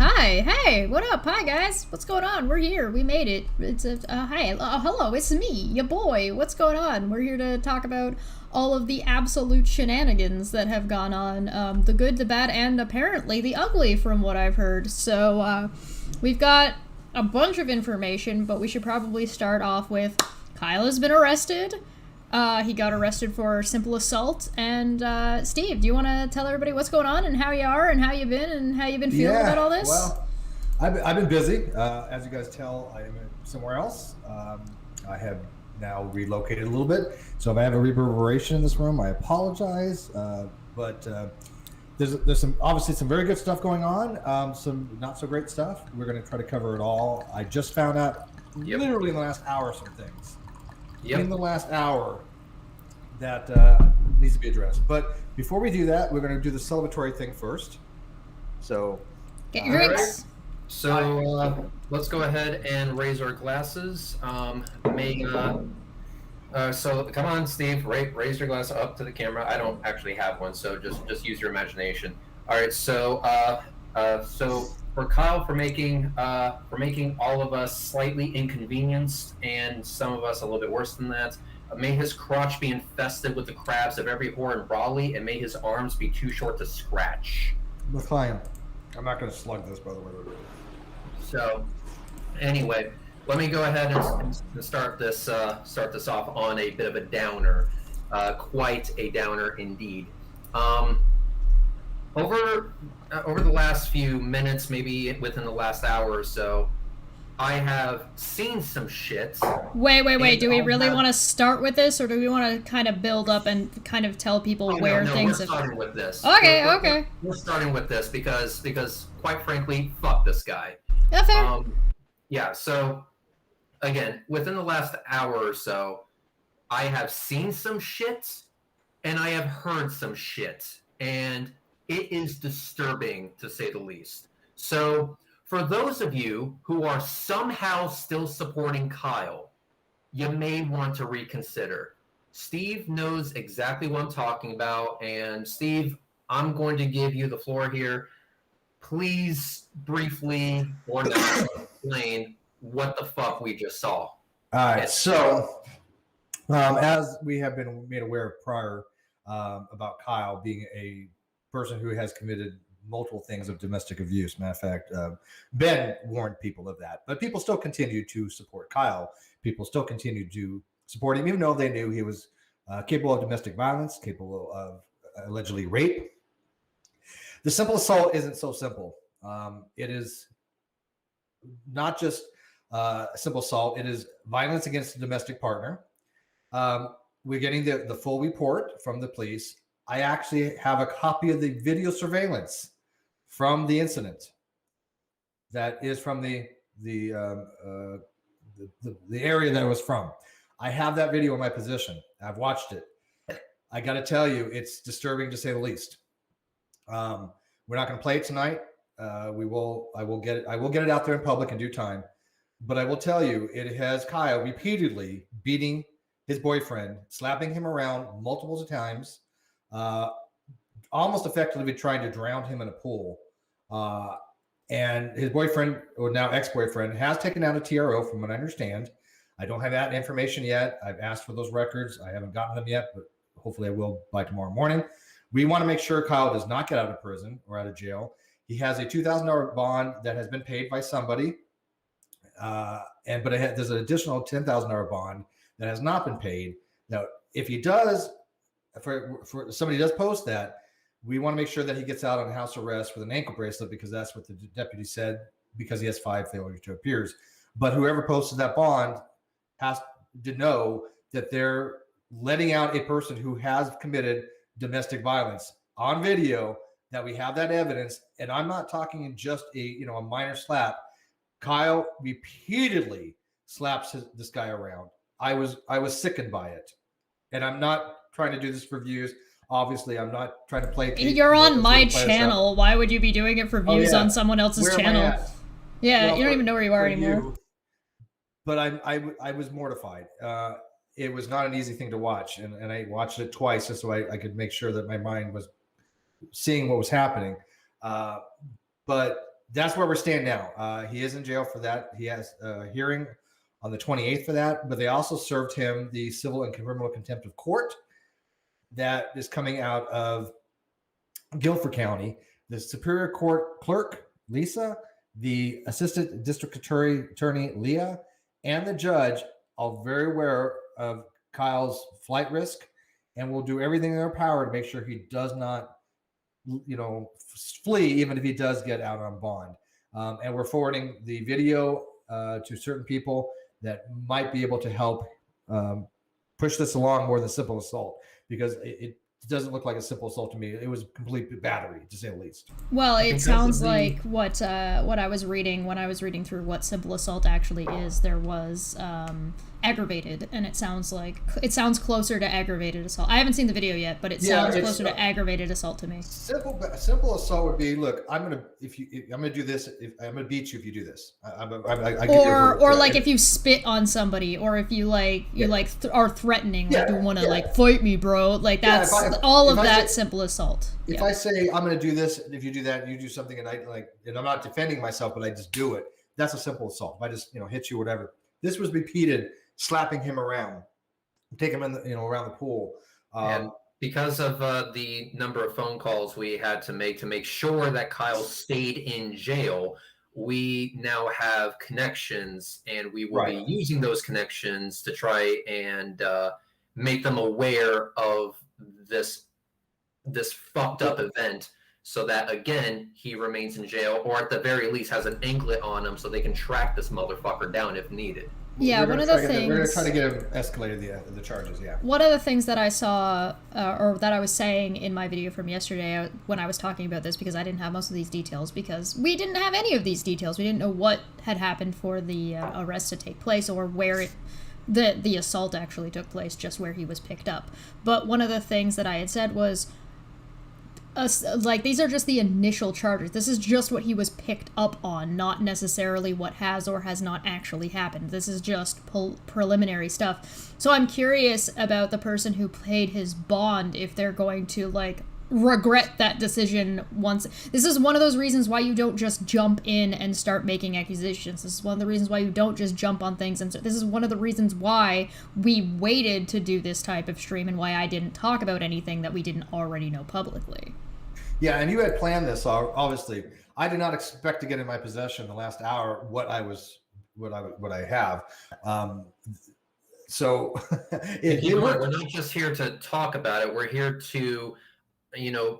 Hi, hey, what up? Hi, guys. What's going on? We're here. We made it. It's a hi. Hello, it's me, your boy. What's going on? We're here to talk about all of the absolute shenanigans that have gone on, the good, the bad, and apparently the ugly, from what I've heard. So we've got a bunch of information, but we should probably start off with Kyle has been arrested. He got arrested for simple assault. And Steve, do you want to tell everybody what's going on and how you are and how you've been and how you've been feeling about all this? Well, I've been busy. As you guys tell, I am somewhere else. I have now relocated a little bit. So if I have a reverberation in this room, I apologize. But there's some obviously some very good stuff going on, some not so great stuff. We're going to try to cover it all. I just found out literally in the last hour some things. In the last hour that needs to be addressed. But before we do that, we're going to do the celebratory thing first. So get your drinks. Right. So let's go ahead and raise our glasses. So come on, Steve, raise your glass up to the camera. I don't actually have one, so just use your imagination. All right. So for Kyle for making all of us slightly inconvenienced and some of us a little bit worse than that. May his crotch be infested with the crabs of every whore in Raleigh, and may his arms be too short to scratch. McLean, I'm not going to slug this, by the way. So, anyway, let me go ahead and start this off on a bit of a downer, quite a downer indeed. Over the last few minutes, maybe within the last hour or so, I have seen some shit. Wait. Do we really want to start with this, or do we want to kind of build up and kind of tell people where things we're starting with this. Okay. We're starting with this because quite frankly, fuck this guy. Yeah, fair. Yeah, so again, within the last hour or so, I have seen some shit and I have heard some shit, and it is disturbing to say the least. So for those of you who are somehow still supporting Kyle, you may want to reconsider. Steve knows exactly what I'm talking about, and Steve, I'm going to give you the floor here. Please briefly or not explain what the fuck we just saw. All right. So, as we have been made aware prior about Kyle being a person who has committed multiple things of domestic abuse. Matter of fact, Ben warned people of that, but people still continue to support Kyle. People still continue to support him, even though they knew he was capable of domestic violence, capable of allegedly rape. The simple assault isn't so simple. It is not just simple assault. It is violence against a domestic partner. We're getting the full report from the police. I actually have a copy of the video surveillance from the incident. That is from the area that it was from. I have that video in my possession. I've watched it. I got to tell you, it's disturbing to say the least. We're not going to play it tonight. I will get it out there in public in due time. But I will tell you, it has Kyle repeatedly beating his boyfriend, slapping him around multiple times, almost effectively trying to drown him in a pool. And his boyfriend, or now ex-boyfriend, has taken out a TRO from what I understand. I don't have that information yet. I've asked for those records. I haven't gotten them yet, but hopefully I will by tomorrow morning. We want to make sure Kyle does not get out of prison or out of jail. He has a $2,000 bond that has been paid by somebody. There's an additional $10,000 bond that has not been paid. Now, if he does, for somebody does post that, we want to make sure that he gets out on house arrest with an ankle bracelet, because that's what the deputy said, because he has 5 failure to appears. But whoever posted that bond has to know that they're letting out a person who has committed domestic violence on video, that we have that evidence. And I'm not talking just a minor slap. Kyle repeatedly slaps this guy around. I was sickened by it, and I'm not trying to do this for views. Obviously, I'm not trying to play. You're on my channel. Why would you be doing it for views on someone else's channel? Yeah, well, you don't even know where you are anymore. But I was mortified. It was not an easy thing to watch, and I watched it twice just so I could make sure that my mind was seeing what was happening. But that's where we're staying now. He is in jail for that. He has a hearing on the 28th for that, but they also served him the civil and criminal contempt of court that is coming out of Guilford County. The Superior Court clerk, Lisa, the assistant district attorney, Leah, and the judge are very aware of Kyle's flight risk and will do everything in their power to make sure he does not, flee, even if he does get out on bond. And we're forwarding the video to certain people that might be able to help push this along more than simple assault, because it doesn't look like a simple assault to me. It was complete battery, to say the least. Well, it sounds like what I was reading when I was reading through what simple assault actually is. There was aggravated, and it sounds closer to aggravated assault. I haven't seen the video yet, but it sounds closer to aggravated assault to me. Simple assault would be, look, I'm gonna do this. I'm gonna beat you if you do this. Or like if you spit on somebody, or if you are threatening, like you want to fight me, bro. Like that's simple assault. If I say I'm gonna do this, and if you do that, you do something, and and I'm not defending myself, but I just do it. That's a simple assault. If I just hit you, whatever. This was repeated, slapping him around, take him in around the pool. Because of the number of phone calls we had to make sure that Kyle stayed in jail, we now have connections, and we will be using those connections to try and make them aware of this fucked up event, so that again he remains in jail, or at the very least has an anklet on him so they can track this motherfucker down if needed. Yeah, one of the things we're gonna try to get him escalated the charges. Yeah. One of the things that I saw, or that I was saying in my video from yesterday when I was talking about this, because I didn't have most of these details, because we didn't have any of these details. We didn't know what had happened for the arrest to take place, or where the assault actually took place, just where he was picked up. But one of the things that I had said was, these are just the initial charges. This is just what he was picked up on, not necessarily what has or has not actually happened. This is just preliminary stuff. So I'm curious about the person who paid his bond, if they're going to regret that decision once. This is one of those reasons why you don't just jump in and start making accusations. This is one of the reasons why you don't just jump on things. And so this is one of the reasons why we waited to do this type of stream, and why I didn't talk about anything that we didn't already know publicly. Yeah, and you had planned this, obviously. I did not expect to get in my possession the last hour what I have. So we're not just here to talk about it. We're here to,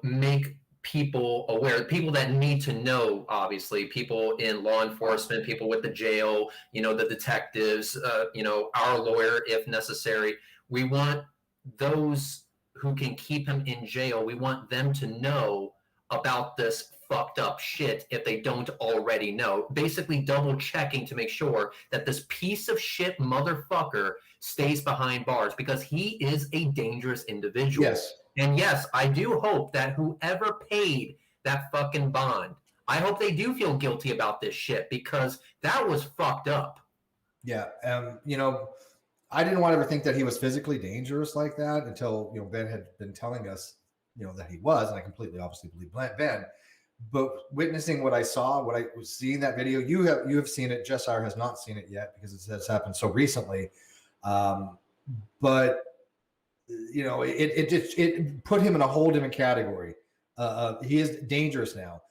make people aware, people that need to know, obviously, people in law enforcement, people with the jail, the detectives, our lawyer if necessary. We want those who can keep him in jail, we want them to know about this fucked up shit if they don't already know. Basically double checking to make sure that this piece of shit motherfucker stays behind bars, because he is a dangerous individual. Yes. And yes, I do hope that whoever paid that fucking bond, I hope they do feel guilty about this shit, because that was fucked up. Yeah. I didn't want to ever think that he was physically dangerous like that until, Ben had been telling us, that he was, and I completely obviously believe Ben. But witnessing what I saw, what I was seeing that video, you have seen it. Jessar has not seen it yet because it has happened so recently. But it put him in a whole different category. He is dangerous now.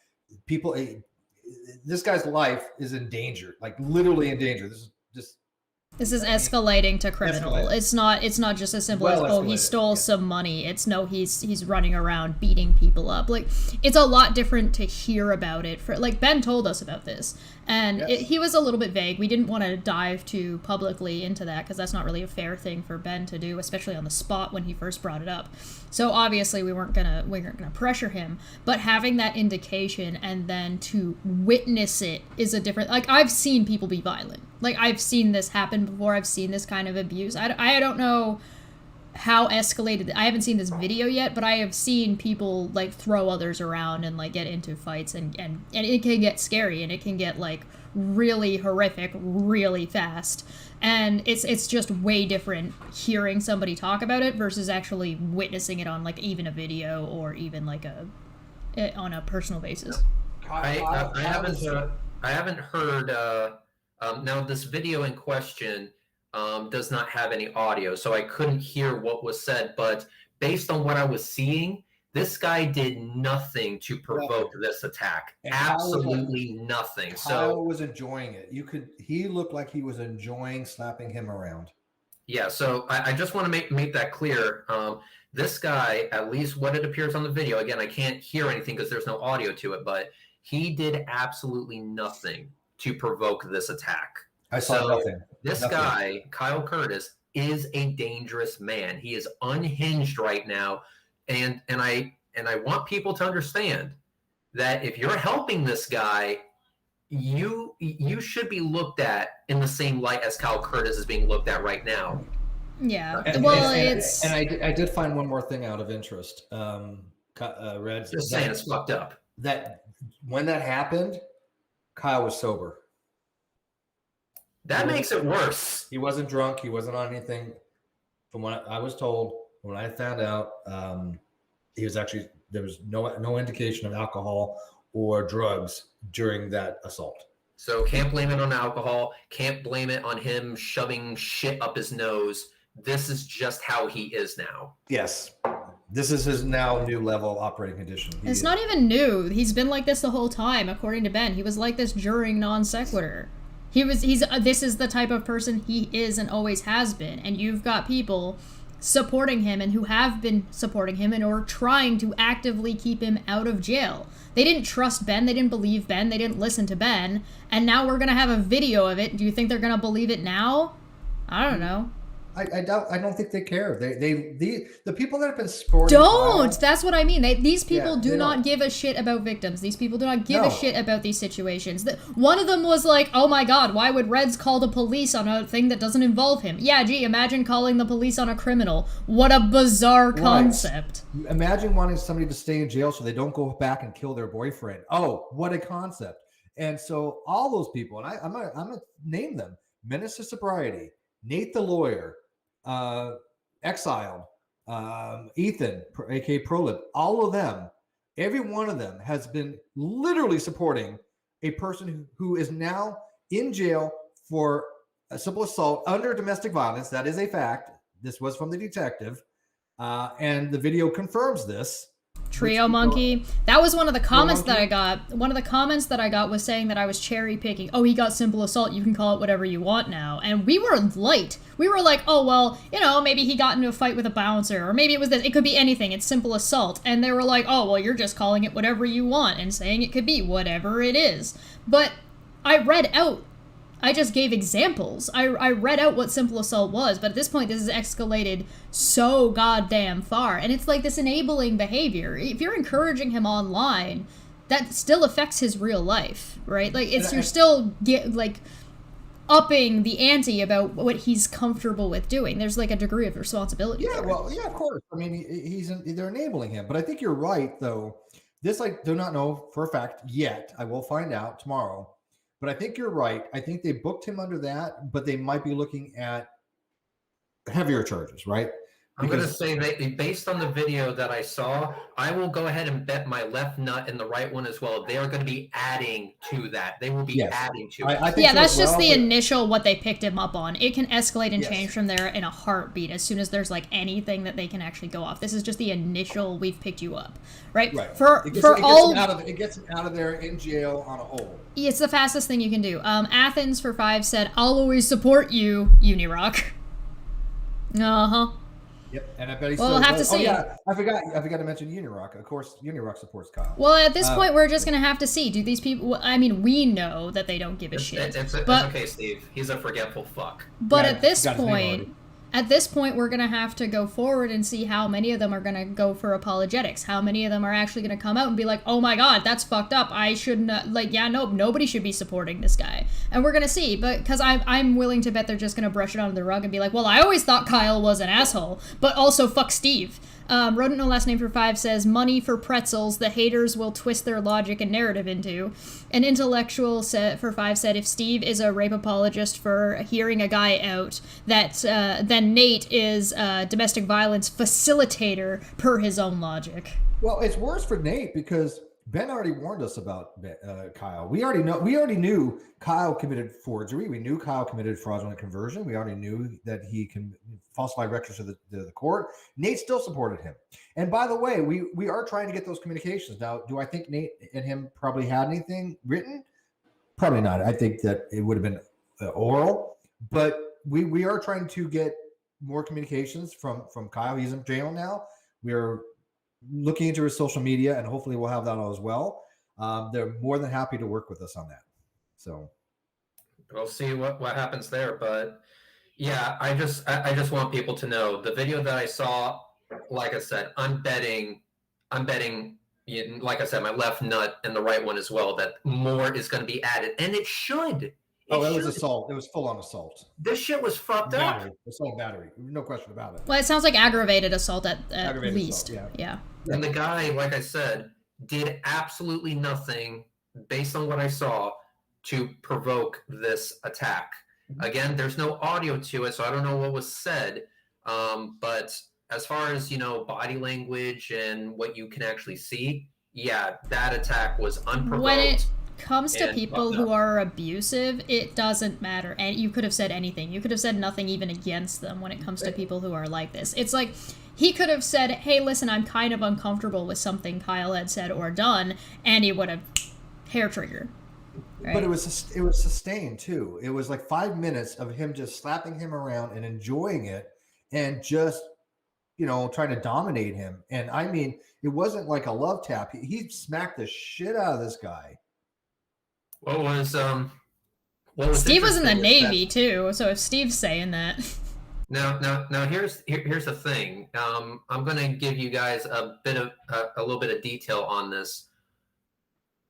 This guy's life is in danger, like literally in danger. This is escalating to criminal. Escalating. It's not just as simple as he stole some money. It's he's running around beating people up. It's a lot different to hear about it. Ben told us about this, and he was a little bit vague. We didn't want to dive too publicly into that, because that's not really a fair thing for Ben to do, especially on the spot when he first brought it up. So obviously we weren't gonna pressure him. But having that indication and then to witness it is a different. I've seen people be violent. I've seen this happen before. I've seen this kind of abuse. I don't know how escalated. I haven't seen this video yet, but I have seen people throw others around and get into fights, and it can get scary, and it can get really horrific really fast. And it's just way different hearing somebody talk about it versus actually witnessing it on even a video, or even on a personal basis. I haven't heard. Now this video in question does not have any audio, so I couldn't hear what was said. But based on what I was seeing, this guy did nothing to provoke this attack. And Absolutely nothing. Kyle was enjoying it. He looked like he was enjoying slapping him around. Yeah, so I just want to make that clear. This guy, at least what it appears on the video, again, I can't hear anything because there's no audio to it, but he did absolutely nothing to provoke this attack. I saw nothing. This guy, Kyle Curtis, is a dangerous man. He is unhinged right now. And I want people to understand that if you're helping this guy, you should be looked at in the same light as Kyle Curtis is being looked at right now. Yeah. I did find one more thing out of interest. Red. Just saying it's fucked up. That when that happened, Kyle was sober. That makes it worse. He wasn't drunk. He wasn't on anything. From what I was told, when I found out, he was actually, there was no indication of alcohol or drugs during that assault. So can't blame it on alcohol. Can't blame it on him shoving shit up his nose. This is just how he is now. Yes. This is his now new level operating condition. It's not even new. He's been like this the whole time, according to Ben. He was like this during non sequitur. This is the type of person he is and always has been. And you've got people supporting him and who have been supporting him and are trying to actively keep him out of jail. They didn't trust Ben. They didn't believe Ben. They didn't listen to Ben. And now we're going to have a video of it. Do you think they're going to believe it now? I don't know. I don't think they care. The people that have been supporting don't. That's what I mean. These people do not give a shit about victims. These people do not give a shit about these situations. One of them was like, "Oh my God, why would Reds call the police on a thing that doesn't involve him?" Yeah, gee, imagine calling the police on a criminal. What a bizarre concept. Imagine wanting somebody to stay in jail so they don't go back and kill their boyfriend. Oh, what a concept! And so all those people, and I'm gonna name them: Menace to Sobriety, Nate the Lawyer, Exiled, Ethan, aka Prolib, all of them, every one of them has been literally supporting a person who is now in jail for a simple assault under domestic violence. That is a fact. This was from the detective, and the video confirms this. Trio Monkey. That was one of the comments that I got. One of the comments that I got was saying that I was cherry picking. Oh, he got simple assault. You can call it whatever you want now. And we were light. We were like, oh, well, maybe he got into a fight with a bouncer. Or maybe it was this. It could be anything. It's simple assault. And they were like, oh, well, you're just calling it whatever you want and saying it could be whatever it is. But I read out. I just gave examples. I read out what simple assault was, but at this point, this has escalated so goddamn far. And it's like this enabling behavior. If you're encouraging him online, that still affects his real life, right? Like, you're still upping the ante about what he's comfortable with doing. There's like a degree of responsibility. Yeah, well, yeah, of course. I mean, they're enabling him. But I think you're right, though. This I do not know for a fact yet. I will find out tomorrow. But I think you're right. I think they booked him under that, but they might be looking at heavier charges, right? I'm going to say that based on the video that I saw, I will go ahead and bet my left nut and the right one as well. They are going to be adding to that. They will be adding to it. I think that's just the initial what they picked him up on. It can escalate and change from there in a heartbeat as soon as there's like anything that they can actually go off. This is just the initial we've picked you up, right? It gets him out of there in jail on a whole. It's the fastest thing you can do. Athens for 5 said, "I'll always support you, Unirock." Uh-huh. Yep, and I bet he's we'll have to see. Oh yeah, I forgot to mention Unirock. Of course, Unirock supports Kyle. Well, at this point, we're just gonna have to see. Do these people? I mean, we know that they don't give a shit. It's okay, Steve. He's a forgetful fuck. But at this point, we're gonna have to go forward and see how many of them are gonna go for apologetics. How many of them are actually gonna come out and be like, "Oh my God, that's fucked up. I shouldn't." Nobody should be supporting this guy. And we're gonna see, but because I'm willing to bet they're just gonna brush it under the rug and be like, "Well, I always thought Kyle was an asshole, but also fuck Steve." Rodent No Last Name for 5 says, "Money for pretzels, the haters will twist their logic and narrative into." An intellectual for 5 said, "If Steve is a rape apologist for hearing a guy out, then Nate is a domestic violence facilitator per his own logic." Well, it's worse for Nate because Ben already warned us about Kyle. We already knew Kyle committed forgery. We knew Kyle committed fraudulent conversion. We already knew that he can falsify records to the court. Nate still supported him. And by the way, we are trying to get those communications. Now, do I think Nate and him probably had anything written? Probably not. I think that it would have been oral, but we are trying to get more communications from Kyle. He's in jail now. We're looking into his social media, and hopefully we'll have that as well. They're more than happy to work with us on that. So we'll see what happens there. But yeah, I just want people to know the video that I saw. Like I said, I'm betting. Like I said, my left nut and the right one as well. That more is going to be added, and it should. It was assault. It was full on assault. This shit was fucked up. Assault battery. No question about it. Well, it sounds like aggravated assault at least. Assault, yeah. And the guy, like I said, did absolutely nothing based on what I saw to provoke this attack. Again, there's no audio to it, so I don't know what was said. But as far as, body language and what you can actually see, yeah, that attack was unprovoked. When it comes to people who are abusive, it doesn't matter. And you could have said anything. You could have said nothing even against them when it comes to people who are like this. It's like he could have said, hey, listen, I'm kind of uncomfortable with something Kyle had said or done, and he would have hair triggered. Right? But it was sustained too. It was like 5 minutes of him just slapping him around and enjoying it, and just trying to dominate him. And I mean, it wasn't like a love tap. He smacked the shit out of this guy. What was Steve was in the Navy too, so if Steve's saying that. Now here's the thing. I'm gonna give you guys a little bit of detail on this.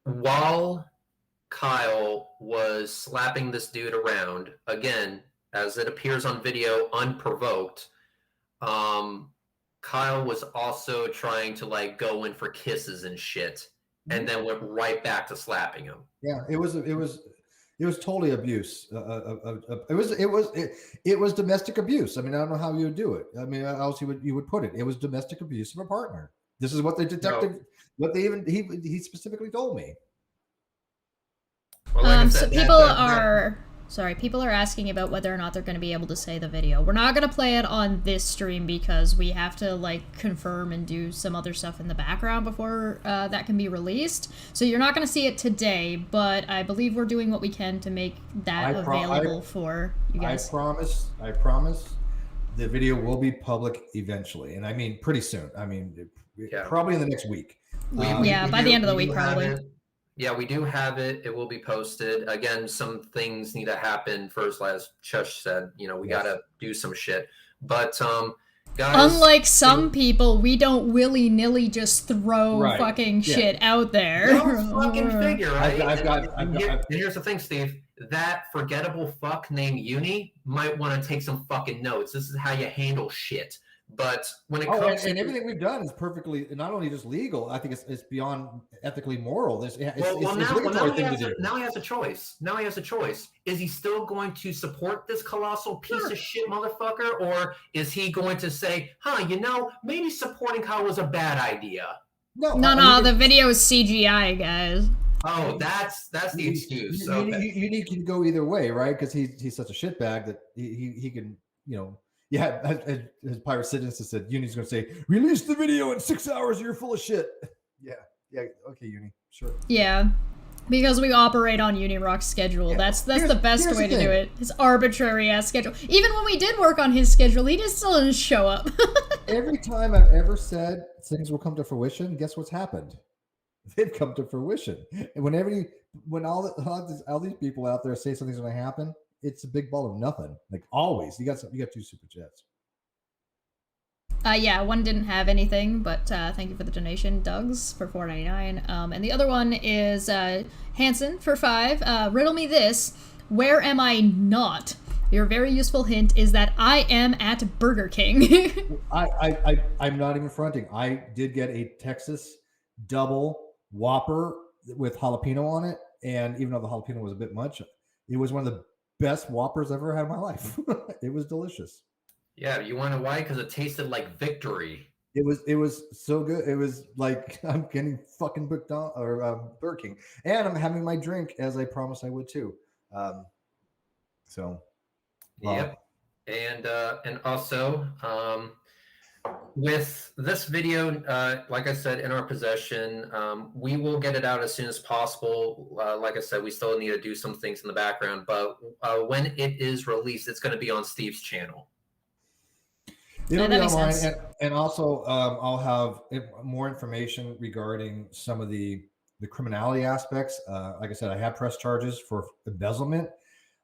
While Kyle was slapping this dude around, again, as it appears on video, unprovoked, Kyle was also trying to go in for kisses and shit, and then went right back to slapping him. Yeah, it was totally abuse. It was domestic abuse. I mean, I don't know how you would do it. I mean, how else you would put it? It was domestic abuse of a partner. This is what the detective, he specifically told me. Well, like I said, people are asking about whether or not they're going to be able to say the video. We're not going to play it on this stream because we have to confirm and do some other stuff in the background before that can be released. So you're not going to see it today, but I believe we're doing what we can to make that available for you guys. I promise the video will be public eventually, and I mean pretty soon. I mean, probably in the next week. By the end of the week, probably. Yeah, we do have it. It will be posted. Again, some things need to happen first, as Chush said. We got to do some shit. But, guys... Unlike some people, we don't willy-nilly just throw fucking shit out there. No fucking figure, right? And here's the thing, Steve. That forgettable fuck named Uni might want to take some fucking notes. This is how you handle shit. But when it comes and everything we've done is perfectly, not only just legal, I think it's beyond ethically moral. Now he has a choice. Is he still going to support this colossal piece of shit motherfucker, or is he going to say, maybe supporting Kyle was a bad idea? No, the video is CGI, guys. Oh, that's the excuse. You need to go either way, right? Because he's such a shitbag that he can, Yeah, as Pirate Citizen said, Uni's going to say, release the video in 6 hours, you're full of shit. Yeah, okay, Uni, sure. Yeah, because we operate on Unirock's schedule. Yeah. That's the best way to do it. His arbitrary-ass schedule. Even when we did work on his schedule, he just still didn't show up. Every time I've ever said things will come to fruition, guess what's happened? They've come to fruition. And when all these people out there say something's going to happen, it's a big ball of nothing. Always. You got 2 super chats. One didn't have anything, but thank you for the donation, Doug's for $4.99. And the other one is Hanson for $5. Riddle me this: where am I not? Your very useful hint is that I am at Burger King. I'm not even fronting. I did get a Texas double Whopper with jalapeno on it, and even though the jalapeno was a bit much, it was one of the best Whoppers I've ever had in my life. It was delicious. Yeah, you want to know why? Because it tasted like victory. It was so good. It was like I'm getting fucking Burger King, and I'm having my drink as I promised I would too. So, Yep. And also, with this video, like I said, in our possession, we will get it out as soon as possible. Like I said, we still need to do some things in the background, but when it is released, it's going to be on Steve's channel. It'll be online, and also I'll have more information regarding some of the criminality aspects. Like I said, I have pressed charges for embezzlement.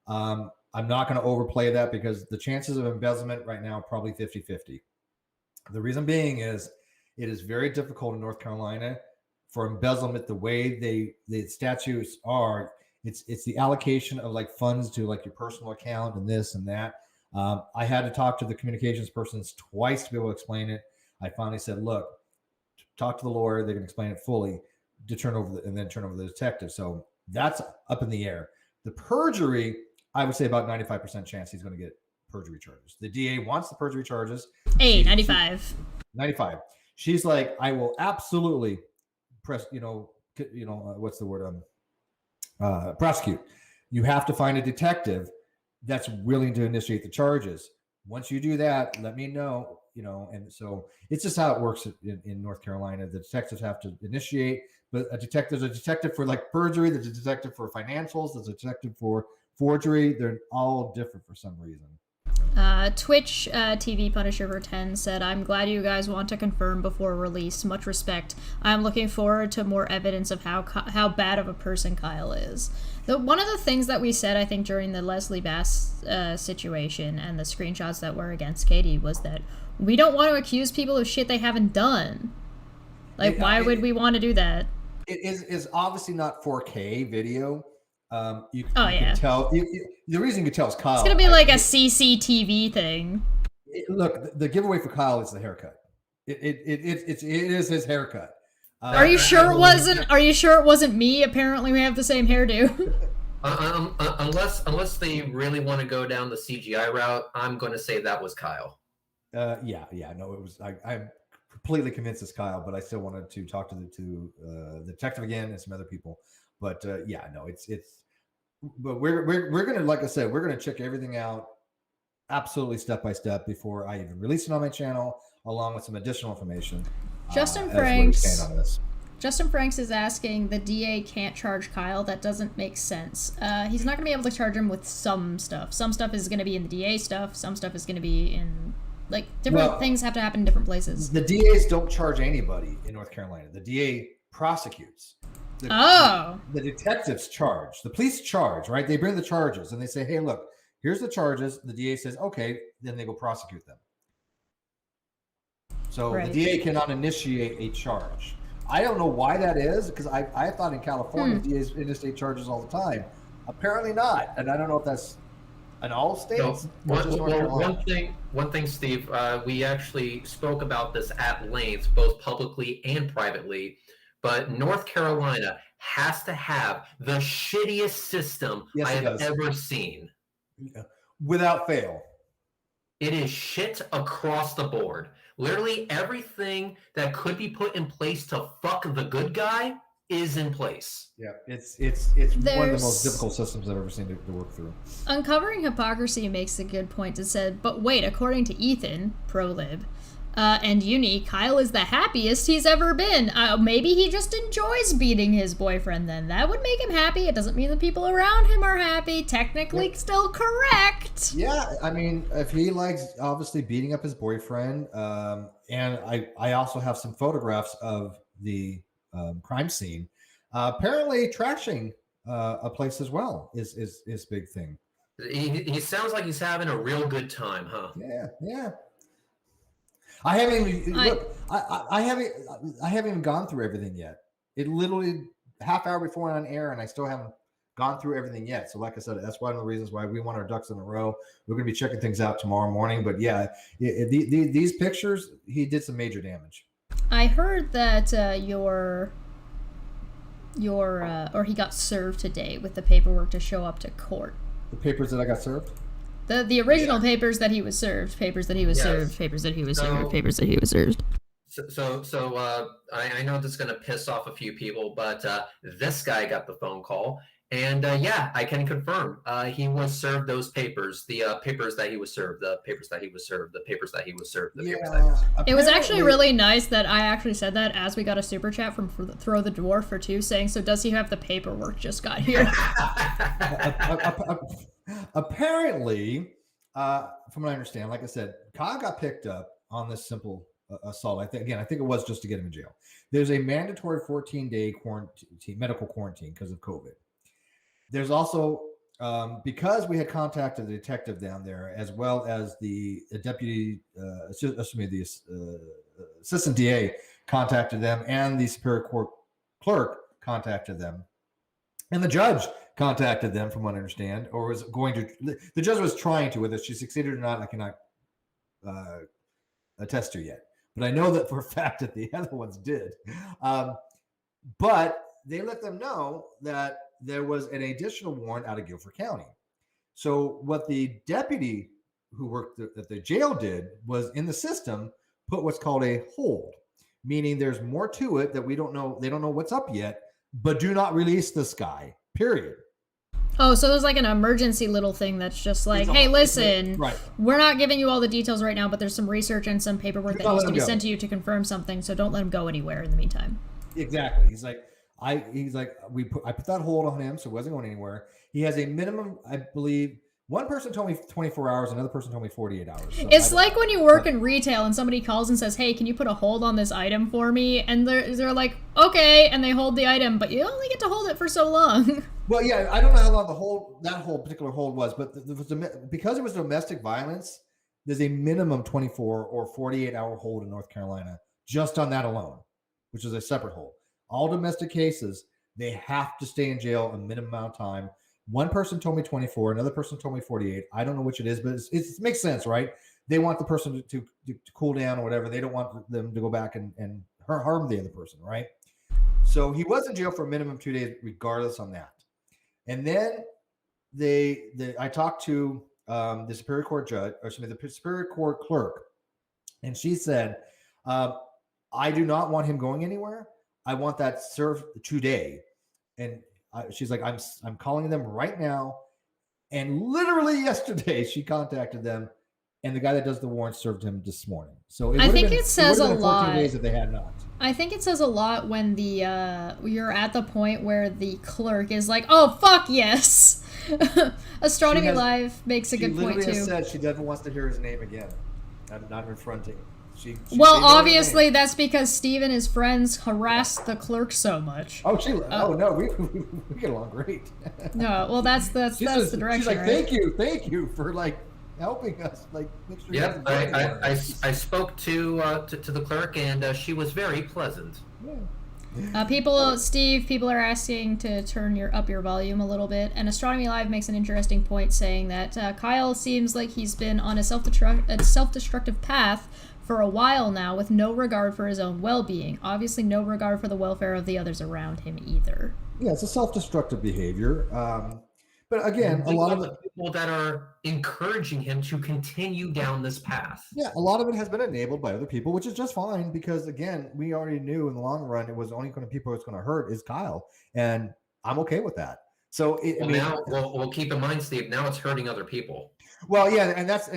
I'm not going to overplay that because the chances of embezzlement right now are probably 50-50. The reason being is it is very difficult in North Carolina for embezzlement. The way the statutes are, it's the allocation of like funds to like your personal account and this and that. I had to talk to the communications persons twice to be able to explain it. I finally said, look, talk to the lawyer. They can explain it fully to turn over the detective. So that's up in the air. The perjury, I would say about 95% chance he's going to get perjury charges. The DA wants the perjury charges. 95. 95. She's like, I will absolutely what's the word? Prosecute. You have to find a detective that's willing to initiate the charges. Once you do that, let me know, and so it's just how it works in North Carolina. The detectives have to initiate, but there's a detective for like perjury, there's a detective for financials, there's a detective for forgery. They're all different for some reason. Twitch TV Punisher 10 said, I'm glad you guys want to confirm before release. Much respect. I'm looking forward to more evidence of how bad of a person Kyle is. One of the things that we said, I think, during the Leslie Bass situation and the screenshots that were against Katie was that we don't want to accuse people of shit they haven't done. Like, why would we want to do that? It is obviously not 4K video. You can tell. The reason you can tell is Kyle. It's gonna be like a CCTV thing. Look, the giveaway for Kyle is the haircut. It is his haircut. Are you sure it wasn't? Are you sure it wasn't me? Apparently, we have the same hairdo. Unless they really want to go down the CGI route, I'm going to say that was Kyle. No, it was. I'm completely convinced it's Kyle, but I still wanted to talk to the detective again and some other people. But it's. But we're gonna, like I said, we're gonna check everything out absolutely step by step before I even release it on my channel, along with some additional information. Justin Franks is asking, the DA can't charge Kyle. That doesn't make sense. He's not gonna be able to charge him with some stuff. Some stuff is gonna be in the DA stuff. Some stuff is gonna be in different things have to happen in different places. The DAs don't charge anybody in North Carolina. The DA prosecutes. The detectives charge. The police charge, right? They bring the charges and they say, hey, look, here's the charges. The DA says, okay, then they go prosecute them. So the DA cannot initiate a charge. I don't know why that is, because I thought in California, DAs initiate charges all the time. Apparently not. And I don't know if that's in all states. One thing, Steve, we actually spoke about this at length, both publicly and privately. But North Carolina has to have the shittiest system I have ever seen. Without fail. It is shit across the board. Literally everything that could be put in place to fuck the good guy is in place. Yeah, it's one of the most difficult systems I've ever seen to work through. Uncovering Hypocrisy makes a good point. It said, but wait, according to Ethan, pro-lib, and Uni, Kyle is the happiest he's ever been. Maybe he just enjoys beating his boyfriend then. That would make him happy. It doesn't mean the people around him are happy. Technically still correct. Yeah, I mean, if he likes obviously beating up his boyfriend, and I also have some photographs of the crime scene. Apparently trashing a place as well is a big thing. He sounds like he's having a real good time, huh? Yeah. I haven't even gone through everything yet. It literally half hour before on air, and I still haven't gone through everything yet. So, like I said, that's one of the reasons why we want our ducks in a row. We're going to be checking things out tomorrow morning. But yeah, these pictures, he did some major damage. I heard that he got served today with the paperwork to show up to court. The papers that I got served. The original papers that he was served, papers that he was served, papers that he was served, papers that he was served. I know this is going to piss off a few people, but this guy got the phone call, and yeah, I can confirm he was served those papers, the papers that he was served, the papers that he was served, the papers that he was served, the papers that he was served. It was actually really nice that I actually said that as we got a super chat from Throw the Dwarf for 2 saying, so does he have the paperwork just got here? Apparently, from what I understand, like I said, Kyle got picked up on this simple assault. I think it was just to get him in jail. There's a mandatory 14-day medical quarantine because of COVID. There's also because we had contacted the detective down there, as well as the deputy, the assistant DA contacted them, and the Superior Court clerk contacted them, and the judge contacted them, from what I understand, or was going to. The judge was trying to. Whether she succeeded or not, I cannot attest to yet. But I know that for a fact that the other ones did. But they let them know that there was an additional warrant out of Guilford County. So what the deputy who worked at the jail did was, in the system, put what's called a hold, meaning there's more to it that we don't know. They don't know what's up yet, but do not release this guy, period. Oh, so there's like an emergency little thing that's just like, hey, listen, right. We're not giving you all the details right now, but there's some research and some paperwork that needs to be sent to you to confirm something, so don't let him go anywhere in the meantime. Exactly. He's like, I put that hold on him, so he wasn't going anywhere. He has a minimum, I believe. One person told me 24 hours, another person told me 48 hours. So it's like when you work in retail and somebody calls and says, hey, can you put a hold on this item for me? And they're like, okay, and they hold the item, but you only get to hold it for so long. Well, yeah, I don't know how long that whole particular hold was, but because it was domestic violence, there's a minimum 24 or 48-hour hold in North Carolina just on that alone, which is a separate hold. All domestic cases, they have to stay in jail a minimum amount of time. One person told me 24, another person told me 48. I don't know which it is, but it makes sense, right? They want the person to cool down or whatever. They don't want them to go back and harm the other person, right? So he was in jail for a minimum of 2 days, regardless on that. And then I talked to the Superior Court judge, the Superior Court clerk, and she said, I do not want him going anywhere. I want that served today. And she's like, I'm calling them right now. And literally yesterday, she contacted them, and the guy that does the warrant served him this morning. So I think it says a lot. 14 days if they had not. I think it says a lot when you're at the point where the clerk is like, "Oh fuck yes." Astronomy Live makes a good point too. She literally said she never wants to hear his name again. I'm not confronting. Well, obviously that's because Steve and his friends harassed the clerk so much. Oh, no, we get along great. No, well that's the direction. She's like, right? thank you for like helping us. Like, make sure. Yep, I spoke to the clerk, and she was very pleasant. Yeah. People are asking to turn up your volume a little bit, and Astronomy Live makes an interesting point saying that Kyle seems like he's been on a self-destructive path for a while now, with no regard for his own well-being. Obviously, no regard for the welfare of the others around him either. Yeah, it's a self-destructive behavior. But again, a lot of the people that are encouraging him to continue down this path. Yeah, a lot of it has been enabled by other people, which is just fine because, again, we already knew in the long run it was only going to people it's going to hurt is Kyle, and I'm okay with that. So now we'll keep in mind, Steve. Now it's hurting other people. Well, yeah, and that's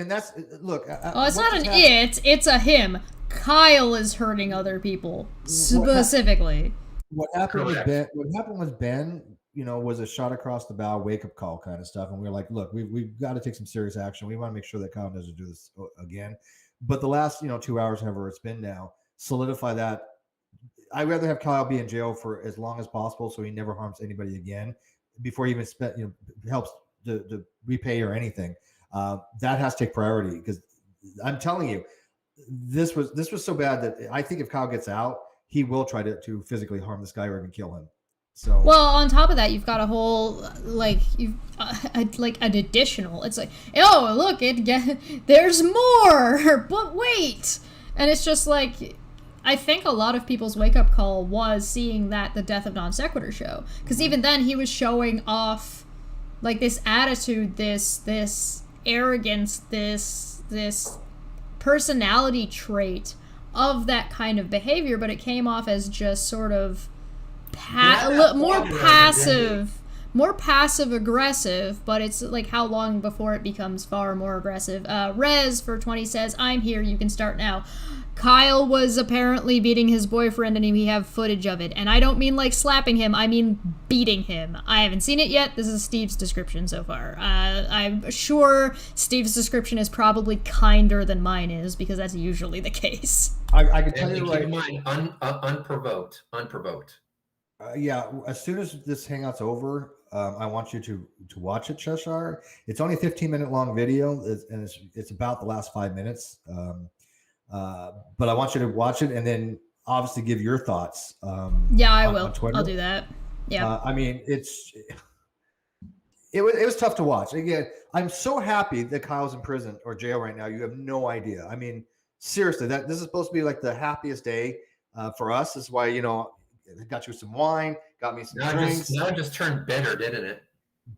look. It's not an it's a him. Kyle is hurting other people specifically. What happened with Ben? Was a shot across the bow, wake up call kind of stuff. And we were like, look, we've got to take some serious action. We want to make sure that Kyle doesn't do this again. But the last, 2 hours, however it's been now, solidify that. I'd rather have Kyle be in jail for as long as possible so he never harms anybody again before he even helps to repay or anything. That has to take priority because I'm telling you, this was so bad that I think if Kyle gets out, he will try to physically harm this guy or even kill him. So, well, on top of that, you've got a whole an additional. It's like, oh look, there's more, but wait, and it's just like, I think a lot of people's wake up call was seeing that the Death of Non Sequitur show, because even then he was showing off like this attitude, this arrogance, this personality trait of that kind of behavior, but it came off as just sort of more passive aggressive, but it's like how long before it becomes far more aggressive. Rez for 20 says, I'm here, you can start now. Kyle was apparently beating his boyfriend, and we have footage of it. And I don't mean like slapping him, I mean beating him. I haven't seen it yet. This is Steve's description so far. I'm sure Steve's description is probably kinder than mine is, because that's usually the case. I can tell you right. Unprovoked. Yeah, as soon as this hangout's over, I want you to watch it, Cheshire. It's only a 15-minute long video, and it's about the last 5 minutes. But I want you to watch it and then obviously give your thoughts. Yeah, I will. I'll do that. Yeah. I mean, it was tough to watch. Again, I'm so happy that Kyle's in prison or jail right now. You have no idea. I mean, seriously, this is supposed to be like the happiest day for us. This is why, it got you some wine, got me some drinks. It just turned bitter, didn't it?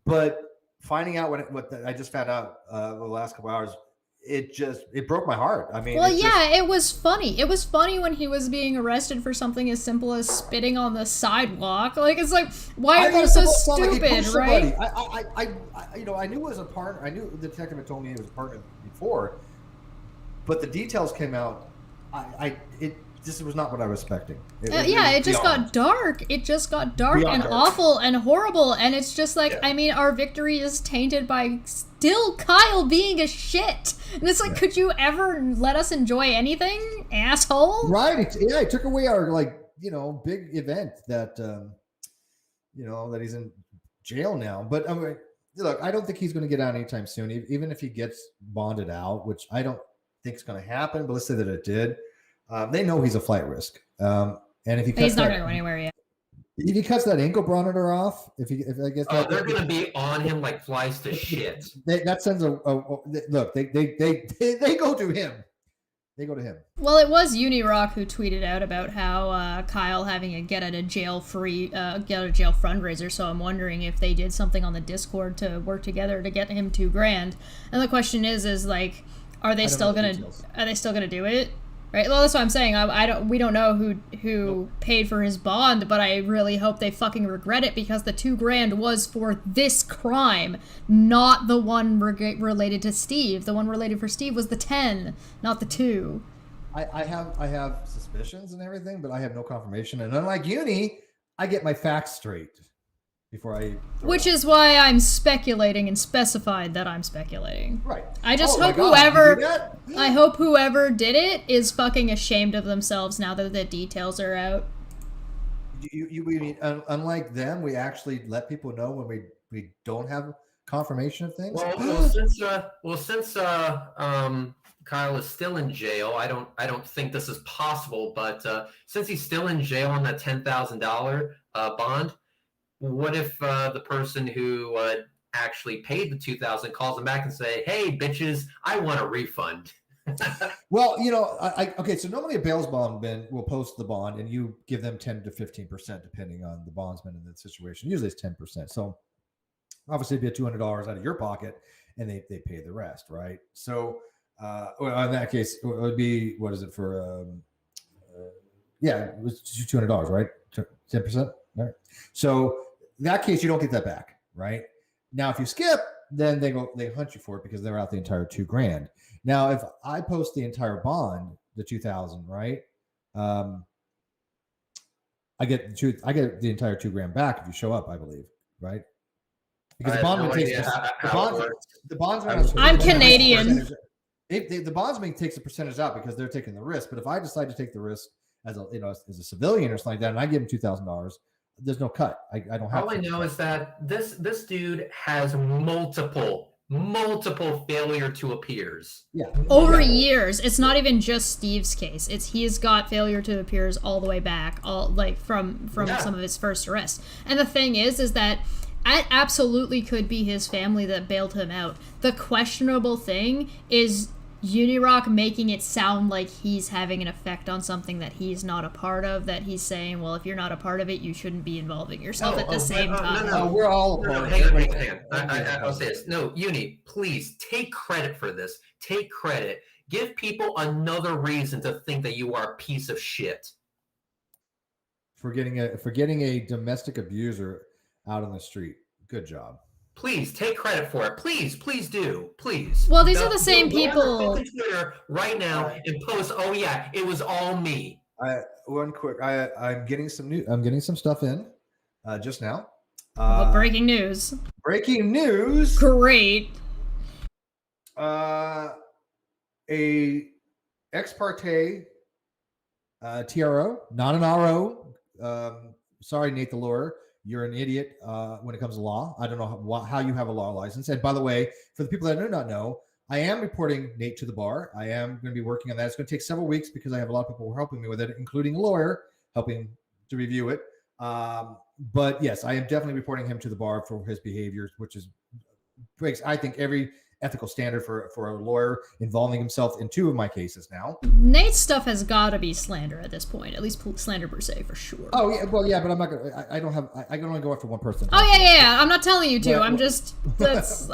But finding out what I just found out the last couple hours, it broke my heart. I mean, it was funny. It was funny when he was being arrested for something as simple as spitting on the sidewalk. Like, it's like, why are you so stupid, right? I knew it was a partner. I knew the detective had told me he was a partner before, but the details came out. This was not what I was expecting. It just got dark. It just got dark and awful and horrible. And it's just like, I mean, our victory is tainted by still Kyle being a shit. And it's like, could you ever let us enjoy anything, asshole? Right. It took away our, big event that, that he's in jail now. But look, I don't think he's going to get out anytime soon, even if he gets bonded out, which I don't think is going to happen. But let's say that it did. They know he's a flight risk, and if he's not going to go anywhere yet. If he cuts that ankle monitor off, if I guess they're going to be on him like flies to shit. That sends look. They go to him. They go to him. Well, it was Unirock who tweeted out about how Kyle having a get out of jail fundraiser. So I'm wondering if they did something on the Discord to work together to get him $2,000. And the question is like, are they still gonna do it? Right. Well, that's what I'm saying. We don't know who paid for his bond, but I really hope they fucking regret it, because the $2,000 was for this crime, not the one related to Steve. The one related for Steve was the 10, not the 2. I have suspicions and everything, but I have no confirmation. And unlike Uni, I get my facts straight before I. Which is why I'm speculating and specified that I'm speculating. Right. I just hope whoever did it is fucking ashamed of themselves now that the details are out. You mean unlike them, we actually let people know when we don't have confirmation of things? Since Kyle is still in jail, I don't think this is possible, but since he's still in jail on that $10,000 bond, what if the person who actually paid the $2,000 calls them back and say, "Hey, bitches, I want a refund"? Well, okay. So normally a bail bondman will post the bond, and you give them 10 to 15% depending on the bondsman in that situation. Usually it's 10%. So obviously, it'd be $200 out of your pocket, and they pay the rest, right? So, in that case, it would be, what is it for? It was $200, right? 10%. Right. So in that case, you don't get that back, right? Now, if you skip, then they hunt you for it because they're out the entire $2,000. Now, if I post the entire bond, the 2,000, right? I get the entire $2,000 back if you show up, I believe, right? Because the bondsman. I'm Canadian. The bondsman takes a percentage out because they're taking the risk. But if I decide to take the risk as a civilian or something like that, and I give him $2,000. There's no cut. I don't have. All I know is that this dude has multiple failure to appears. Yeah. Over years. It's not even just Steve's case. He's got failure to appears all the way back, from some of his first arrests. And the thing is that it absolutely could be his family that bailed him out. The questionable thing is Unirock making it sound like he's having an effect on something that he's not a part of, that he's saying, well, if you're not a part of it, you shouldn't be involving yourself at the same time. No, we're all a part of it. Hang on. I'll say this. No, Uni, please take credit for this. Take credit. Give people another reason to think that you are a piece of shit. For getting a domestic abuser out on the street. Good job. Please take credit for it. Please do. Please. Well, these are the same people. Go on Twitter right now and post, "Oh yeah, it was all me." I'm getting some stuff in just now. Breaking news. Breaking news. Great. A ex parte TRO, not an RO. Sorry, Nate the lawyer. You're an idiot when it comes to law. I don't know how you have a law license. And by the way, for the people that do not know, I am reporting Nate to the bar. I am going to be working on that. It's going to take several weeks because I have a lot of people who are helping me with it, including a lawyer helping to review it. But yes, I am definitely reporting him to the bar for his behaviors, which breaks, I think, every ethical standard for a lawyer involving himself in 2 of my cases now. Nate's stuff has got to be slander at this point, at least slander per se, for sure. Oh yeah, well yeah, but I'm not gonna. I can only go after one person. Oh yeah. I'm not telling you to.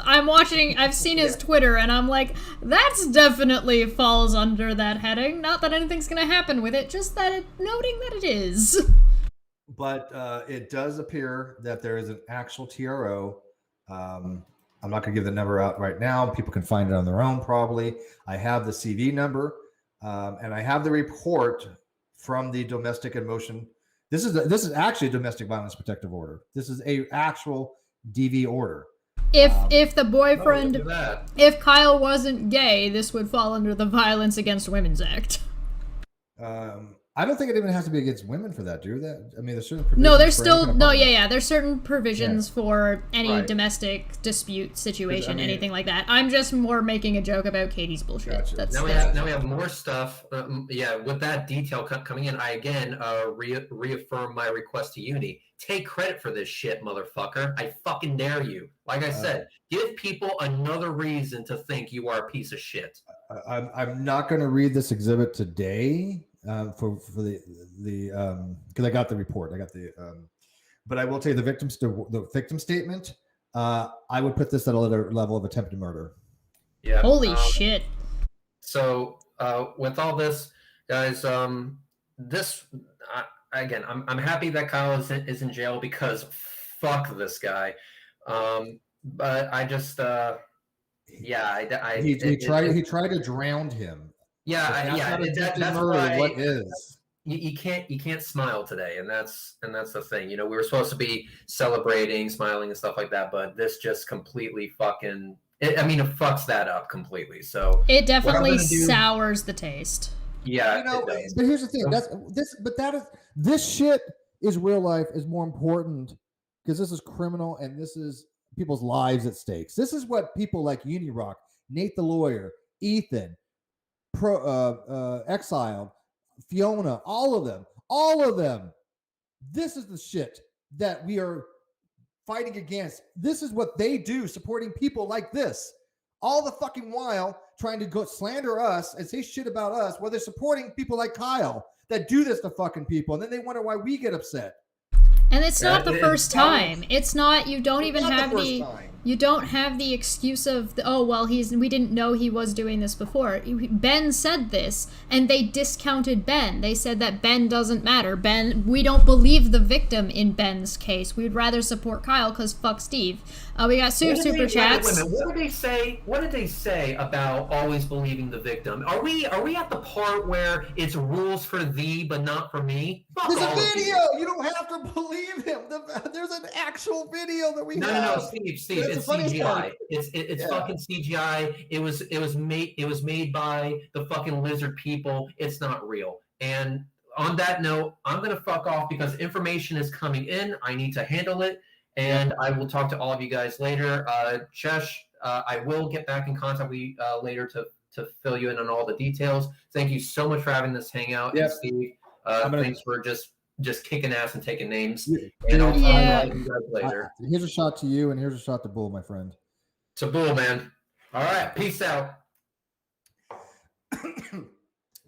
I'm watching. I've seen his Twitter, and I'm like, that's definitely falls under that heading. Not that anything's gonna happen with it, just that noting that it is. But it does appear that there is an actual TRO. I'm not going to give the number out right now. People can find it on their own, probably. I have the CV number, and I have the report from the domestic and motion. This is actually a domestic violence protective order. This is a actual DV order. If the boyfriend, if Kyle wasn't gay, this would fall under the Violence Against Women's Act. I don't think it even has to be against women for that, do that? I mean, there's certain provisions. No, there's still there's certain provisions for any domestic dispute situation, anything like that. I'm just more making a joke about Katie's bullshit. Gotcha. Now we have more stuff. With that detail coming in, I again reaffirm my request to Uni. Take credit for this shit, motherfucker. I fucking dare you. Like I said, give people another reason to think you are a piece of shit. I'm not going to read this exhibit today. For the because I got the report, but I will tell you the victim statement. I would put this at a level of attempted murder. Yeah. Holy shit. So with all this, guys, I'm happy that Kyle is in jail because fuck this guy. But I just he tried to drown him. That's murder. Why what is you can't smile today, and that's the thing. We were supposed to be celebrating, smiling, and stuff like that, but this just completely it fucks that up completely. So it definitely sours the taste. Yeah, but here's the thing. This shit is real life is more important because this is criminal and this is people's lives at stakes. This is what people like Unirock, Nate the lawyer, Ethan, Exiled, Fiona, all of them. This is the shit that we are fighting against. This is what they do, supporting people like this. All the fucking while trying to go slander us and say shit about us while they're supporting people like Kyle that do this to fucking people. And then they wonder why we get upset. And it's not the first time. It's not. You don't even have the. You don't have the excuse of we didn't know he was doing this before. Ben said this, and they discounted Ben. They said that Ben doesn't matter. We don't believe the victim in Ben's case. We'd rather support Kyle because fuck Steve. We got super chats. What did they say about always believing the victim? Are we at the part where it's rules for thee but not for me? There's a video. You don't have to believe him. There's an actual video that we have. No, Steve. It's CGI. It's fucking CGI. It was made by the fucking lizard people. It's not real. And on that note, I'm gonna fuck off because information is coming in. I need to handle it, and I will talk to all of you guys later. Chesh, I will get back in contact with you later to fill you in on all the details. Thank you so much for having this hangout. Yep. And Steve, thanks for just kicking ass and taking names. And I'll talk to you guys later. Here's a shot to you, and here's a shot to Bull, my friend. To Bull, man. All right, peace out.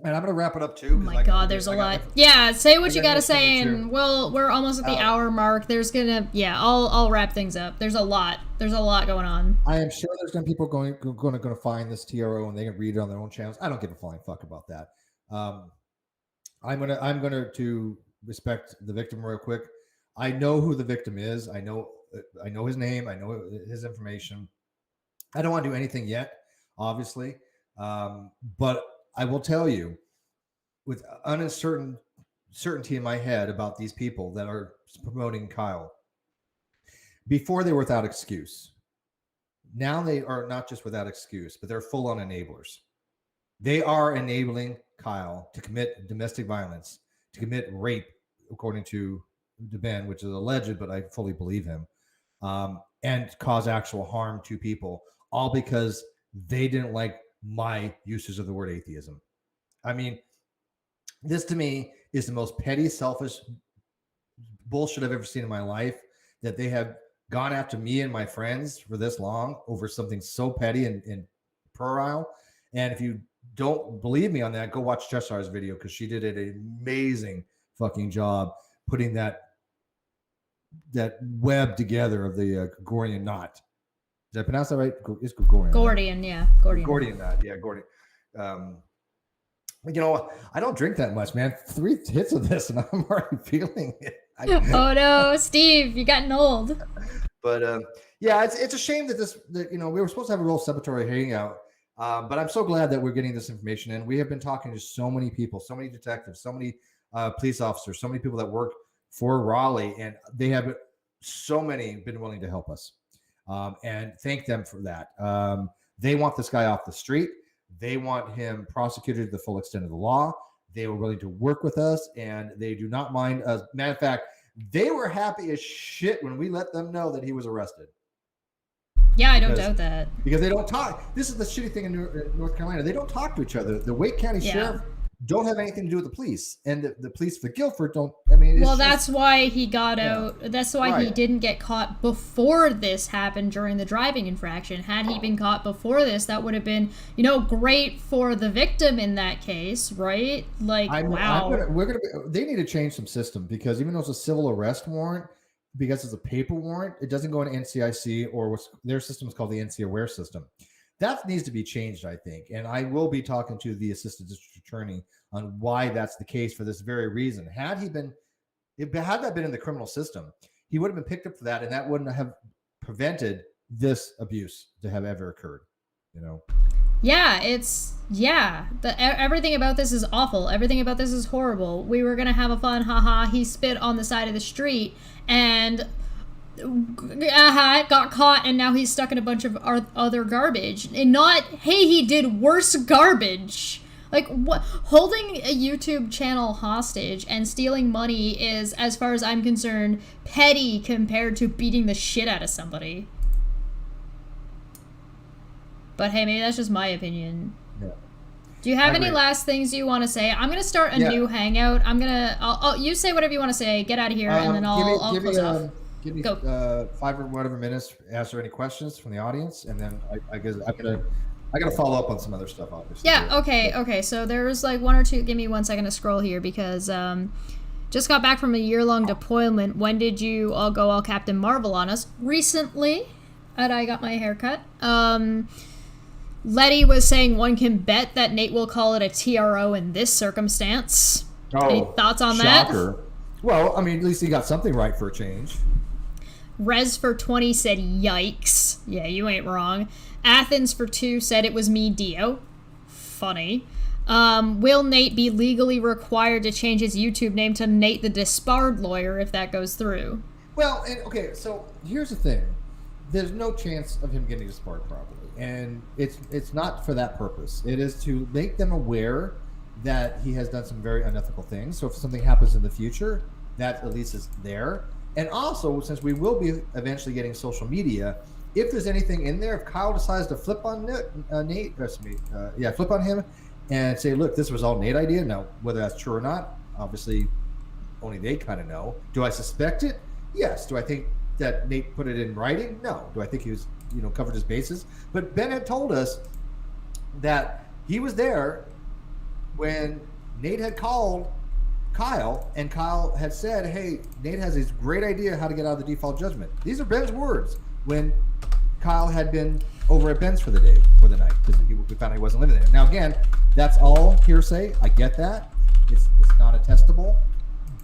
And I'm gonna wrap it up too. Oh my God, there's a lot. Yeah, say what you gotta say, and we're almost at the hour mark. There's gonna, I'll wrap things up. There's a lot going on. I am sure there's gonna be people going to find this TRO and they can read it on their own channels. I don't give a flying fuck about that. I'm gonna to respect the victim real quick. I know who the victim is. I know his name. I know his information. I don't want to do anything yet, obviously, but I will tell you, with certainty in my head about these people that are promoting Kyle. Before they were without excuse. Now they are not just without excuse, but they're full-on enablers. They are enabling Kyle to commit domestic violence, to commit rape, according to Ben, which is alleged, but I fully believe him, and cause actual harm to people, all because they didn't like my uses of the word atheism. I mean, this to me is the most petty, selfish bullshit I've ever seen in my life, that they have gone after me and my friends for this long over something so petty and puerile. And if you don't believe me on that, go watch Cheshire's video, because she did an amazing fucking job putting that web together of the Gregorian knot. Did I pronounce that right? It's Gregorian. Gordian, yeah. Gordian knot, yeah, Gordian. I don't drink that much, man. 3 hits of this and I'm already feeling it. Oh no, Steve, you're getting old. But it's a shame that we were supposed to have a real celebratory hangout. But I'm so glad that we're getting this information in. We have been talking to so many people, so many detectives, so many police officers, so many people that work for Raleigh, and they have so many been willing to help us. And thank them for that. They want this guy off the street. They want him prosecuted to the full extent of the law. They were willing to work with us, and they do not mind us. Matter of fact, they were happy as shit when we let them know that he was arrested. Yeah, I don't doubt that. Because they don't talk. This is the shitty thing in North Carolina. They don't talk to each other. The Wake County Sheriff don't have anything to do with the police, and the police for Guilford don't. I mean, that's why he got out. That's why he didn't get caught before this happened during the driving infraction. Had he been caught before this, that would have been, great for the victim in that case, right? Like, wow. They need to change some system, because even though it's a civil arrest warrant, because it's a paper warrant, it doesn't go into NCIC, or their system is called the NC Aware system. That needs to be changed, I think. And I will be talking to the assistant district attorney on why that's the case, for this very reason. Had that been in the criminal system, he would have been picked up for that, and that wouldn't have prevented this abuse to have ever occurred, Yeah, everything about this is awful. Everything about this is horrible. We were going to have a fun, haha, he spit on the side of the street, and got caught, and now he's stuck in a bunch of other garbage. And not, hey, he did worse garbage. Like, what? Holding a YouTube channel hostage and stealing money is, as far as I'm concerned, petty compared to beating the shit out of somebody. But hey, maybe that's just my opinion. Yeah. Do you have any last things you want to say? I'm gonna start a new hangout. I'll you say whatever you want to say. Get out of here, and then I'll close off. Give me 5 or whatever minutes. Answer any questions from the audience, and then I guess I gotta follow up on some other stuff, obviously. Yeah. Okay. So there was like 1 or 2. Give me 1 second to scroll here, because just got back from a year-long deployment. When did you all go all Captain Marvel on us? Recently, and I got my hair cut. Letty was saying one can bet that Nate will call it a TRO in this circumstance. Any thoughts on shocker. that? Well, I mean, at least he got something right for a change. Res for 20 said, yikes. Yeah, you ain't wrong. Athens for 2 said it was me, Dio. Funny. Will Nate be legally required to change his YouTube name to Nate the Disbarred Lawyer if that goes through? Well, so here's the thing. There's no chance of him getting disbarred properly. And it's not for that purpose. It is to make them aware that he has done some very unethical things. So if something happens in the future, that at least is there. And also, since we will be eventually getting social media, if there's anything in there, if Kyle decides to flip on Nate, flip on him and say, look, this was all Nate idea. Now, whether that's true or not, obviously only they kind of know. Do I suspect it? Yes. Do I think that Nate put it in writing? No. Do I think he was, covered his bases? But Ben had told us that he was there when Nate had called Kyle, and Kyle had said, "Hey, Nate has this great idea how to get out of the default judgment." These are Ben's words when Kyle had been over at Ben's for the day or the night because we found out he wasn't living there. Now, again, that's all hearsay. I get that. It's not attestable.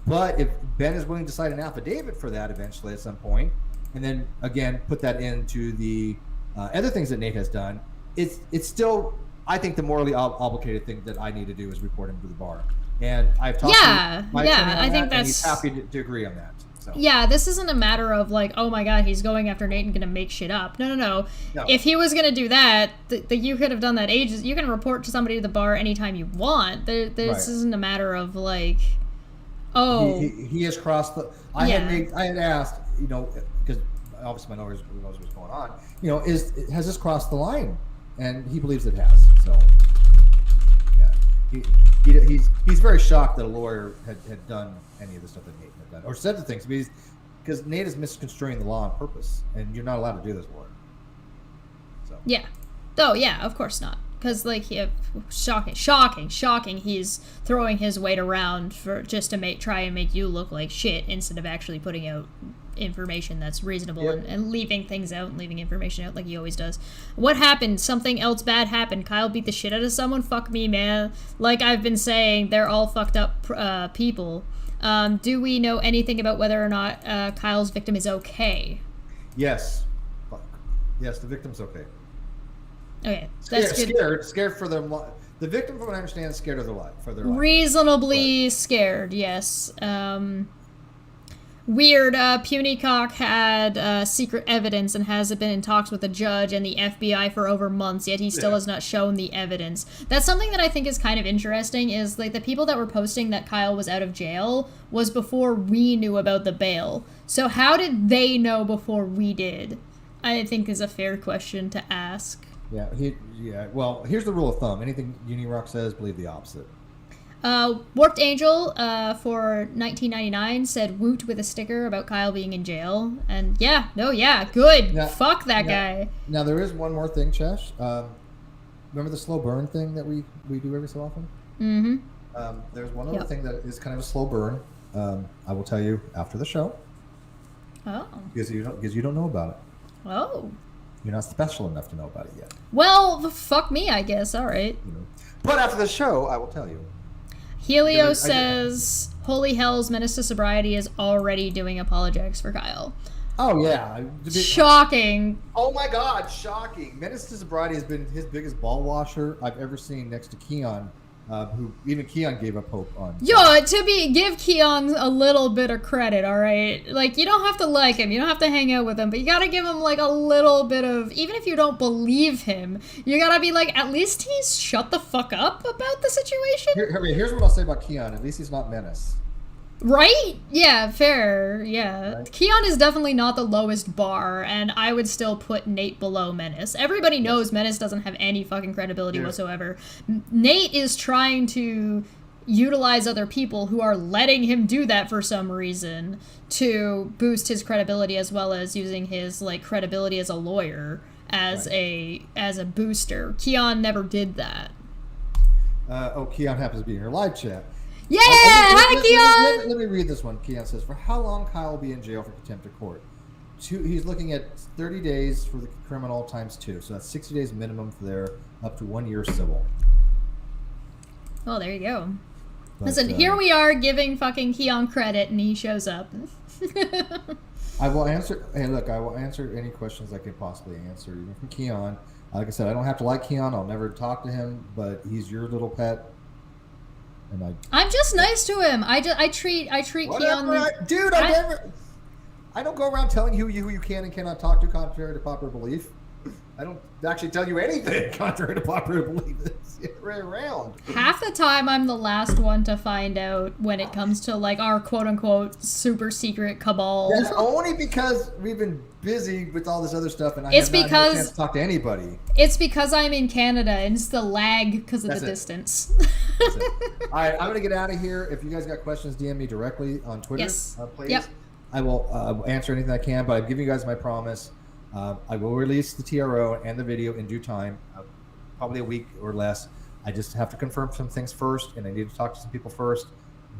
But if Ben is willing to cite an affidavit for that eventually at some point, and then again put that into the other things that Nate has done, it's still, I think, the morally obligated thing that I need to do is report him to the bar. And I've talked to my attorney on I think that, that's, and he's happy to agree on that. So. Yeah, this isn't a matter of like, oh my god, he's going after Nate and gonna make shit up. No. If he was gonna do that, you could have done that ages. You can report to somebody to the bar anytime you want. This isn't a matter of like, oh, he has crossed the. I had asked, because obviously my lawyer knows what's going on. Has this crossed the line? And he believes it has. So, yeah, he's very shocked that a lawyer had done any of the stuff that Nate had done or said the things because Nate is misconstruing the law on purpose, and you're not allowed to do this, lawyer. So yeah, of course not. Because like shocking. He's throwing his weight around for just to try and make you look like shit instead of actually putting out information that's reasonable and leaving things out and leaving information out like he always does. What happened? Something else bad happened. Kyle beat the shit out of someone? Fuck me, man. Like I've been saying, they're all fucked up people. Do we know anything about whether or not Kyle's victim is okay? Yes. Yes, the victim's okay. Okay, that's good. Scared for them. The victim, from what I understand, is scared of their life. Reasonably scared, yes. Weird. Punycock had secret evidence and has been in talks with the judge and the FBI for over months, yet he still has not shown the evidence. That's something that I think is kind of interesting, is like the people that were posting that Kyle was out of jail was before we knew about the bail. So how did they know before we did? I think is a fair question to ask. Yeah. Well, here's the rule of thumb. Anything Unirock says, believe the opposite. Warped Angel for 1999 said woot with a sticker about Kyle being in jail. And good. Now, fuck that guy. Now, there is one more thing, Chesh. Remember the slow burn thing that we do every so often? Mm-hmm. There's one other thing that is kind of a slow burn. I will tell you after the show. Oh. Because you don't know about it. Oh. You're not special enough to know about it yet. Well, fuck me, I guess. All right. But after the show, I will tell you. Helio says, holy hell's Menace to Sobriety is already doing apologetics for Kyle. Oh, yeah. Shocking. Oh, my God. Shocking. Menace to Sobriety has been his biggest ball washer I've ever seen next to Keon, who even Keon gave up hope on. Yo, give Keon a little bit of credit, all right? Like, you don't have to like him. You don't have to hang out with him, but you gotta give him, like, a little bit of... Even if you don't believe him, you gotta be like, at least he's shut the fuck up about the situation. Here's what I'll say about Keon. At least he's not Menace. Right? Yeah, fair. Yeah. Right. Keon is definitely not the lowest bar, and I would still put Nate below Menace. Everybody knows Menace doesn't have any fucking credibility whatsoever. Nate is trying to utilize other people who are letting him do that for some reason to boost his credibility, as well as using his like credibility as a lawyer as a booster. Keon never did that. Keon happens to be in your live chat. Yeah! Hi, Keon! Let me read this one. Keon says, for how long Kyle will be in jail for contempt of court? He's looking at 30 days for the criminal times 2. So that's 60 days minimum for there, up to 1 year civil. Oh, there you go. Listen, here we are giving fucking Keon credit, and he shows up. I will answer... Hey, look, I will answer any questions I can possibly answer, even from Keon. Like I said, I don't have to like Keon. I'll never talk to him, but he's your little pet. And I'm just nice to him. I treat Keon. I don't go around telling you who you can and cannot talk to contrary to popular belief. I don't actually tell you anything contrary to popular belief. It's the other way around. Half the time, I'm the last one to find out when it comes to like our quote unquote super secret cabal. That's only because we've been busy with all this other stuff, and I have not had a chance to talk to anybody. It's because I'm in Canada, and it's the lag because of the distance. All right, I'm gonna get out of here. If you guys got questions, DM me directly on Twitter, please. Yep. I will answer anything I can, but I'm giving you guys my promise. I will release the TRO and the video in due time, probably a week or less. I just have to confirm some things first, and I need to talk to some people first,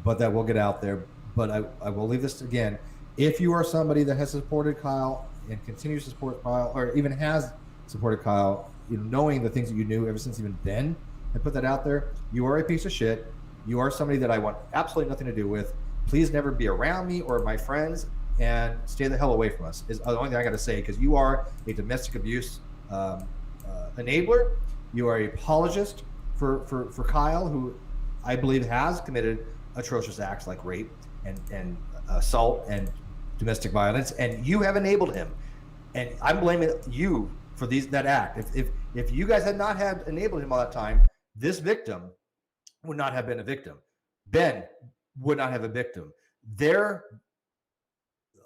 but that will get out there. But I will leave this again. If you are somebody that has supported Kyle and continues to support Kyle, or even has supported Kyle, knowing the things that you knew ever since even then, and put that out there, you are a piece of shit. You are somebody that I want absolutely nothing to do with. Please never be around me or my friends, and stay the hell away from us, is the only thing I got to say, because you are a domestic abuse enabler. You are a apologist for Kyle, who I believe has committed atrocious acts like rape and assault and domestic violence, and you have enabled him. And I'm blaming you for that act. If you guys had not had enabled him all that time, this victim would not have been a victim. Ben would not have a victim. Their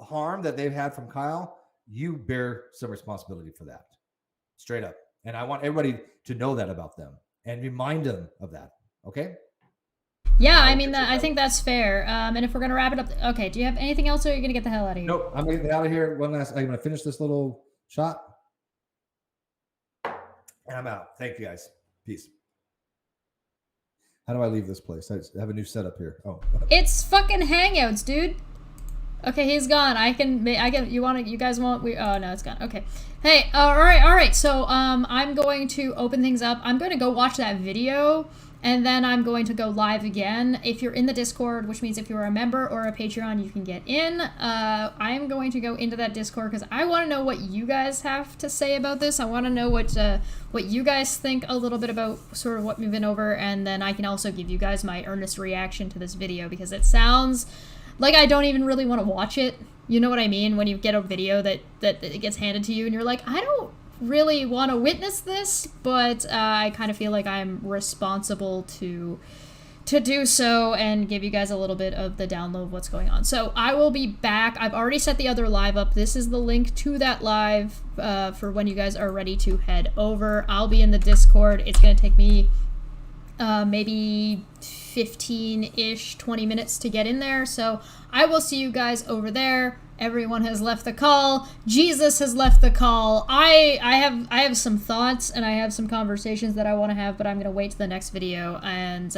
harm that they've had from Kyle, you bear some responsibility for that. Straight up. And I want everybody to know that about them and remind them of that. Okay? Yeah, I mean, I think that's fair. And if we're going to wrap it up, okay, do you have anything else, or are you going to get the hell out of here? Nope, I'm going to get out of here. I'm going to finish this little shot. And I'm out. Thank you, guys. Peace. How do I leave this place? I have a new setup here. Oh. It's fucking Hangouts, dude. Okay, he's gone. I can, you guys want, oh no, it's gone. Okay. Hey, all right. So, I'm going to open things up. I'm going to go watch that video, and then I'm going to go live again. If you're in the Discord, which means if you're a member or a Patreon, you can get in. I'm going to go into that Discord because I want to know what you guys have to say about this. I want to know what you guys think a little bit about sort of what we've been over, and then I can also give you guys my earnest reaction to this video, because it sounds like I don't even really want to watch it. You know what I mean? When you get a video that it gets handed to you and you're like, I don't really want to witness this, but I kind of feel like I'm responsible to do so and give you guys a little bit of the download of what's going on. So I will be back. I've already set the other live up. This is the link to that live for when you guys are ready to head over. I'll be in the Discord. It's going to take me maybe 15-ish, 20 minutes to get in there. So I will see you guys over there. Everyone has left the call. Jesus has left the call. I have some thoughts and I have some conversations that I want to have, but I'm going to wait to the next video. And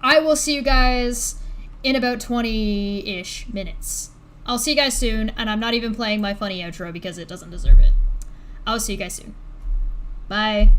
I will see you guys in about 20-ish minutes. I'll see you guys soon, and I'm not even playing my funny outro because it doesn't deserve it. I'll see you guys soon. Bye.